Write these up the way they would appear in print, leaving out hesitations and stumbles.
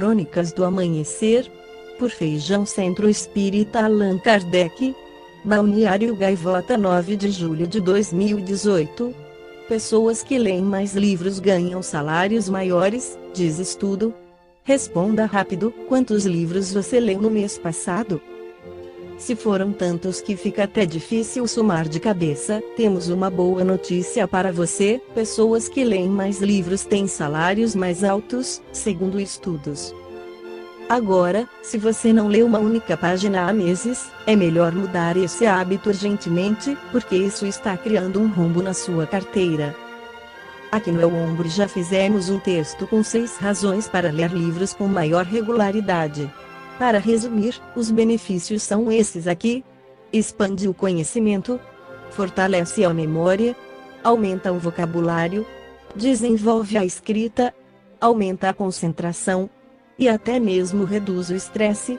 Crônicas do Amanhecer, por Feijão Centro Espírita Allan Kardec, Balneário Gaivota, 9 de julho de 2018. Pessoas que leem mais livros ganham salários maiores, diz estudo. Responda rápido: quantos livros você leu no mês passado? Se foram tantos que fica até difícil somar de cabeça, temos uma boa notícia para você: pessoas que leem mais livros têm salários mais altos, segundo estudos. Agora, se você não lê uma única página há meses, é melhor mudar esse hábito urgentemente, porque isso está criando um rombo na sua carteira. Aqui no El Ombro já fizemos um texto com 6 razões para ler livros com maior regularidade. Para resumir, os benefícios são esses aqui: expande o conhecimento, fortalece a memória, aumenta o vocabulário, desenvolve a escrita, aumenta a concentração, e até mesmo reduz o estresse.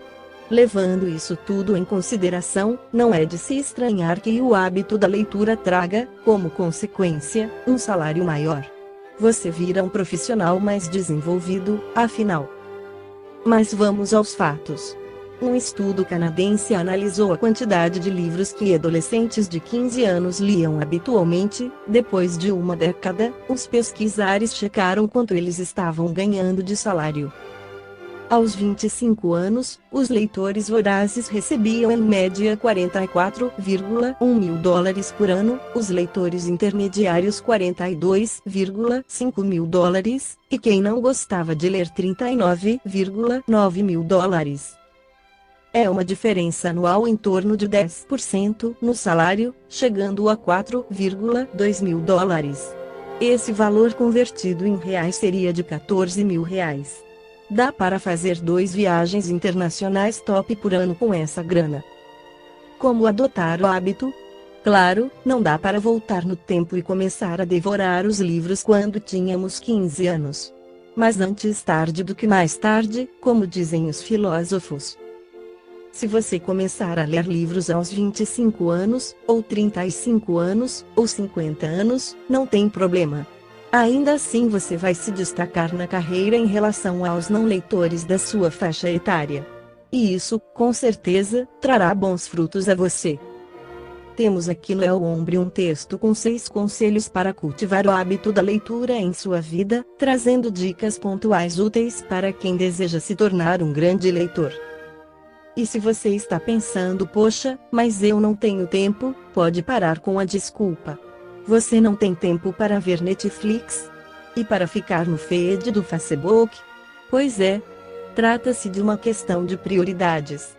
Levando isso tudo em consideração, não é de se estranhar que o hábito da leitura traga, como consequência, um salário maior. Você vira um profissional mais desenvolvido, afinal. Mas vamos aos fatos. Um estudo canadense analisou a quantidade de livros que adolescentes de 15 anos liam habitualmente. Depois de uma década, os pesquisadores checaram quanto eles estavam ganhando de salário. Aos 25 anos, os leitores vorazes recebiam em média $44,1 mil por ano, os leitores intermediários $42,5 mil, e quem não gostava de ler $39,9 mil. É uma diferença anual em torno de 10% no salário, chegando a $4,2 mil. Esse valor convertido em reais seria de R$14 mil. Dá para fazer 2 viagens internacionais top por ano com essa grana. Como adotar o hábito? Claro, não dá para voltar no tempo e começar a devorar os livros quando tínhamos 15 anos. Mas antes tarde do que mais tarde, como dizem os filósofos. Se você começar a ler livros aos 25 anos, ou 35 anos, ou 50 anos, não tem problema. Ainda assim você vai se destacar na carreira em relação aos não leitores da sua faixa etária. E isso, com certeza, trará bons frutos a você. Temos aqui no El Ombro um texto com 6 conselhos para cultivar o hábito da leitura em sua vida, trazendo dicas pontuais úteis para quem deseja se tornar um grande leitor. E se você está pensando: poxa, mas eu não tenho tempo, pode parar com a desculpa. Você não tem tempo para ver Netflix? E para ficar no feed do Facebook? Pois é. Trata-se de uma questão de prioridades.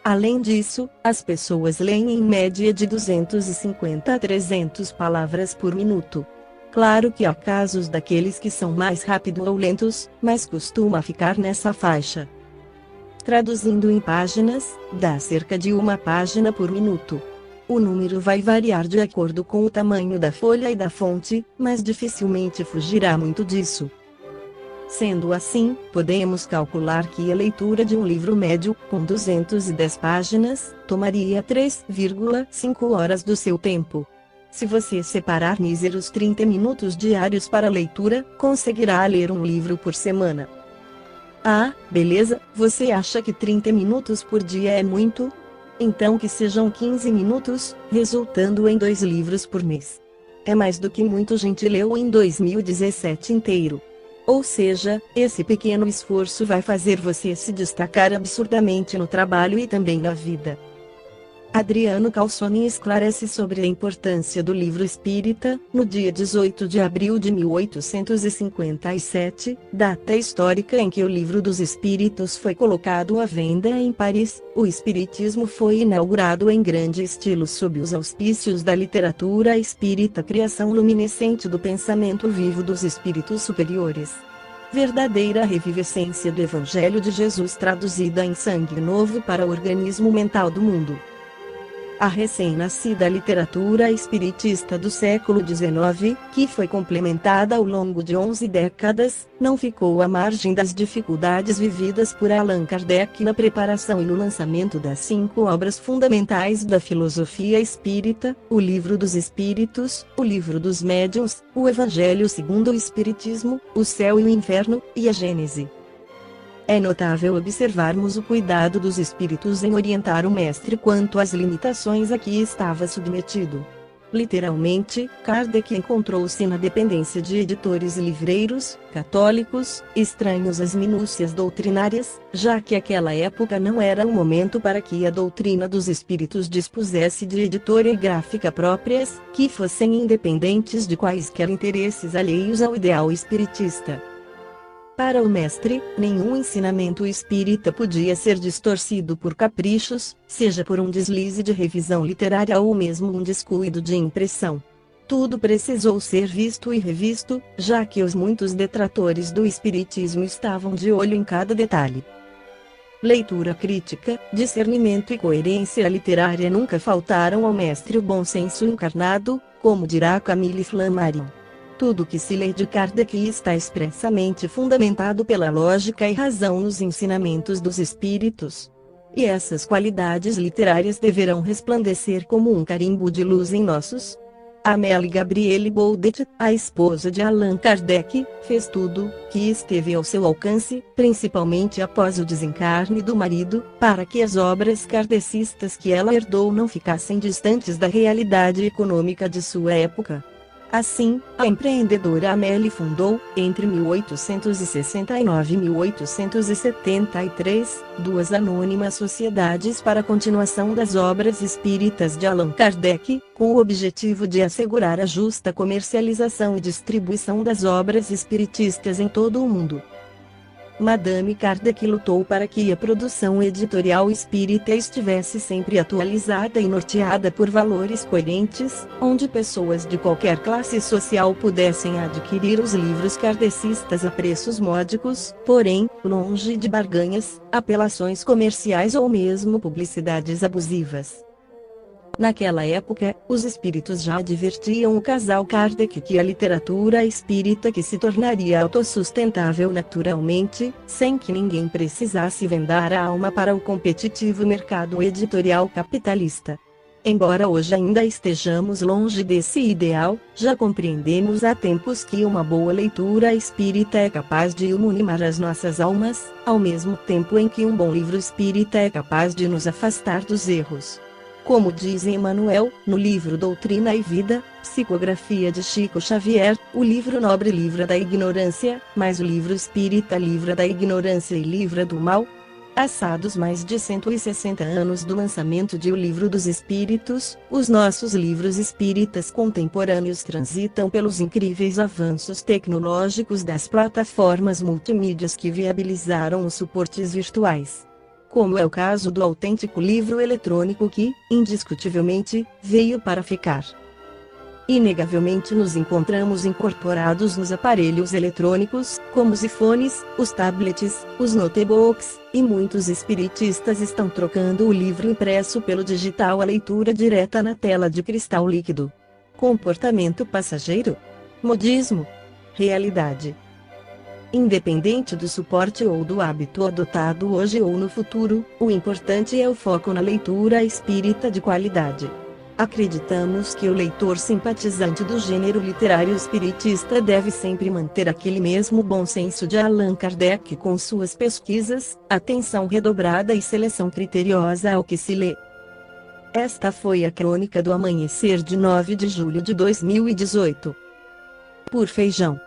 Além disso, as pessoas leem em média de 250 a 300 palavras por minuto. Claro que há casos daqueles que são mais rápidos ou lentos, mas costuma ficar nessa faixa. Traduzindo em páginas, dá cerca de 1 página por minuto. O número vai variar de acordo com o tamanho da folha e da fonte, mas dificilmente fugirá muito disso. Sendo assim, podemos calcular que a leitura de um livro médio, com 210 páginas, tomaria 3,5 horas do seu tempo. Se você separar míseros 30 minutos diários para leitura, conseguirá ler um livro por semana. Ah, beleza, você acha que 30 minutos por dia é muito? Então que sejam 15 minutos, resultando em 2 livros por mês. É mais do que muita gente leu em 2017 inteiro. Ou seja, esse pequeno esforço vai fazer você se destacar absurdamente no trabalho e também na vida. Adriano Calçoni esclarece sobre a importância do livro espírita. No dia 18 de abril de 1857, data histórica em que o Livro dos Espíritos foi colocado à venda em Paris, o espiritismo foi inaugurado em grande estilo sob os auspícios da literatura espírita, criação luminescente do pensamento vivo dos espíritos superiores. Verdadeira revivescência do Evangelho de Jesus traduzida em sangue novo para o organismo mental do mundo. A recém-nascida literatura espiritista do século XIX, que foi complementada ao longo de 11 décadas, não ficou à margem das dificuldades vividas por Allan Kardec na preparação e no lançamento das 5 obras fundamentais da filosofia espírita: o Livro dos Espíritos, o Livro dos Médiuns, o Evangelho segundo o Espiritismo, o Céu e o Inferno, e a Gênese. É notável observarmos o cuidado dos espíritos em orientar o mestre quanto às limitações a que estava submetido. Literalmente, Kardec encontrou-se na dependência de editores e livreiros, católicos, estranhos às minúcias doutrinárias, já que aquela época não era o momento para que a doutrina dos espíritos dispusesse de editora e gráfica próprias, que fossem independentes de quaisquer interesses alheios ao ideal espiritista. Para o mestre, nenhum ensinamento espírita podia ser distorcido por caprichos, seja por um deslize de revisão literária ou mesmo um descuido de impressão. Tudo precisou ser visto e revisto, já que os muitos detratores do espiritismo estavam de olho em cada detalhe. Leitura crítica, discernimento e coerência literária nunca faltaram ao mestre o bom senso encarnado, como dirá Camille Flammarion. Tudo que se lê de Kardec está expressamente fundamentado pela lógica e razão nos ensinamentos dos espíritos. E essas qualidades literárias deverão resplandecer como um carimbo de luz em nossos. Amélie Gabrielle Baudet, a esposa de Allan Kardec, fez tudo que esteve ao seu alcance, principalmente após o desencarne do marido, para que as obras kardecistas que ela herdou não ficassem distantes da realidade econômica de sua época. Assim, a empreendedora Amélie fundou, entre 1869 e 1873, duas anônimas sociedades para a continuação das obras espíritas de Allan Kardec, com o objetivo de assegurar a justa comercialização e distribuição das obras espiritistas em todo o mundo. Madame Kardec lutou para que a produção editorial espírita estivesse sempre atualizada e norteada por valores coerentes, onde pessoas de qualquer classe social pudessem adquirir os livros kardecistas a preços módicos, porém, longe de barganhas, apelações comerciais ou mesmo publicidades abusivas. Naquela época, os espíritos já advertiam o casal Kardec que a literatura espírita que se tornaria autossustentável naturalmente, sem que ninguém precisasse vendar a alma para o competitivo mercado editorial capitalista. Embora hoje ainda estejamos longe desse ideal, já compreendemos há tempos que uma boa leitura espírita é capaz de iluminar as nossas almas, ao mesmo tempo em que um bom livro espírita é capaz de nos afastar dos erros. Como diz Emmanuel, no livro Doutrina e Vida, psicografia de Chico Xavier, o livro nobre livra da ignorância, mas o livro espírita livra da ignorância e livra do mal. Passados mais de 160 anos do lançamento de O Livro dos Espíritos, os nossos livros espíritas contemporâneos transitam pelos incríveis avanços tecnológicos das plataformas multimídias que viabilizaram os suportes virtuais. Como é o caso do autêntico livro eletrônico que, indiscutivelmente, veio para ficar. Inegavelmente nos encontramos incorporados nos aparelhos eletrônicos, como os iPhones, os tablets, os notebooks, e muitos espiritistas estão trocando o livro impresso pelo digital à leitura direta na tela de cristal líquido. Comportamento passageiro? Modismo? Realidade? Independente do suporte ou do hábito adotado hoje ou no futuro, o importante é o foco na leitura espírita de qualidade. Acreditamos que o leitor simpatizante do gênero literário espiritista deve sempre manter aquele mesmo bom senso de Allan Kardec com suas pesquisas, atenção redobrada e seleção criteriosa ao que se lê. Esta foi a crônica do amanhecer de 9 de julho de 2018. Por Feijão.